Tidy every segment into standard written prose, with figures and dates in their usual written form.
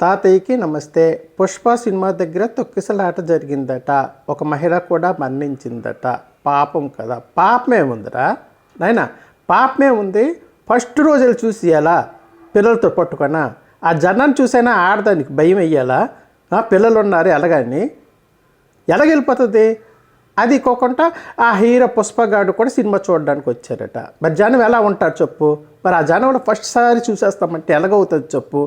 తాతయ్యకి నమస్తే. పుష్ప సినిమా దగ్గర తొక్కిసలాట జరిగిందట. ఒక మహిళ కూడా మరణించిందట. పాపం కదా. పాపమేముందిరా నాయనా, పాపమేముంది. ఫస్ట్ రోజులు చూసి ఎలా పిల్లలతో పట్టుకున్నా ఆ జనాన్ని చూసైనా ఆడదానికి భయం వెయ్యాలా? పిల్లలు ఉన్నారు ఎలాగని ఎలాగెళ్ళిపోతుంది? అది కోకుండా ఆ హీరో పుష్పగాడు కూడా సినిమా చూడడానికి వచ్చారట. మరి జనం ఎలా ఉంటారు చెప్పు? మరి ఆ జనంలో ఫస్ట్ సారి చూసేస్తామంటే ఎలాగవుతుంది చెప్పు?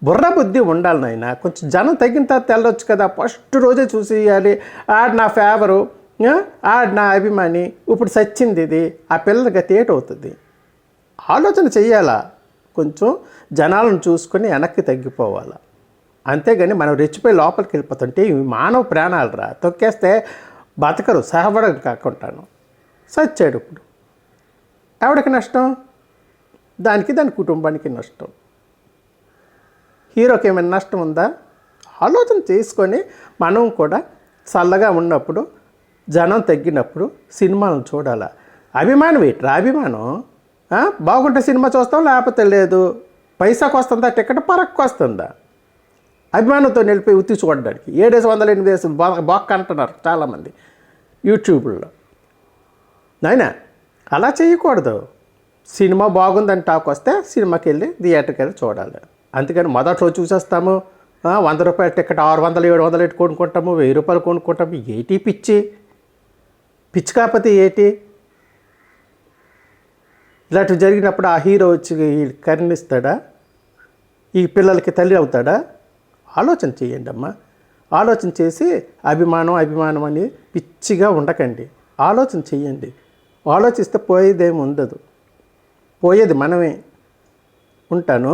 బుర్ర బుద్ధి ఉండాలి నాయన. కొంచెం జనం తగ్గిన తర్వాత వెళ్ళొచ్చు కదా. ఫస్ట్ రోజే చూసేయాలి. ఆడు నా ఫేవరు, ఆడు నా అభిమాని, ఇప్పుడు సచ్చింది ఇది, ఆ పిల్లల గతి ఏటవుతుంది? ఆలోచన చెయ్యాలా? కొంచెం జనాలను చూసుకొని వెనక్కి తగ్గిపోవాలి. అంతేగాని మనం రెచ్చిపోయి లోపలికి వెళ్ళిపోతుంటే ఇవి మానవ ప్రాణాలు రా. తొక్కేస్తే బతకరు, సహపడం కాకుండాను. సచ్చాడు. ఇప్పుడు ఎవడికి నష్టం? దానికి దాని కుటుంబానికి నష్టం. హీరోకి ఏమైనా నష్టం ఉందా? ఆలోచన చేసుకొని మనం కూడా చల్లగా ఉన్నప్పుడు, జనం తగ్గినప్పుడు సినిమాలను చూడాలి. అభిమానం ఏంట్రా అభిమానం? బాగుంటే సినిమా చూస్తాం, లేకపోతే లేదు. పైసాకు వస్తుందా టికెట్, పరక్కు వస్తుందా? అభిమానంతో నిలిపోయి ఉత్తి చూడడానికి 700-800 బాక్ అంటున్నారు చాలామంది యూట్యూబ్లో. నాయనా అలా చేయకూడదు. సినిమా బాగుందని టాక్ వస్తే సినిమాకి వెళ్ళి థియేటర్కి వెళ్ళి చూడాలి. అందుకని మొదట్లో చూసేస్తాము. 100 రూపాయల టికెట్ 600-700 కొనుక్కుంటాము, 1000 రూపాయలు కొనుక్కుంటాము. ఏటి పిచ్చి కాకపోతే ఏటి? ఇలాంటివి జరిగినప్పుడు ఆ హీరో వచ్చి కరుణిస్తాడా? ఈ పిల్లలకి తల్లి అవుతాడా? ఆలోచన చేయండి అమ్మా. ఆలోచన చేసి అభిమానం అని పిచ్చిగా ఉండకండి. ఆలోచన చెయ్యండి. ఆలోచిస్తే పోయేదేమి ఉండదు. పోయేది మనమే. ఉంటాను.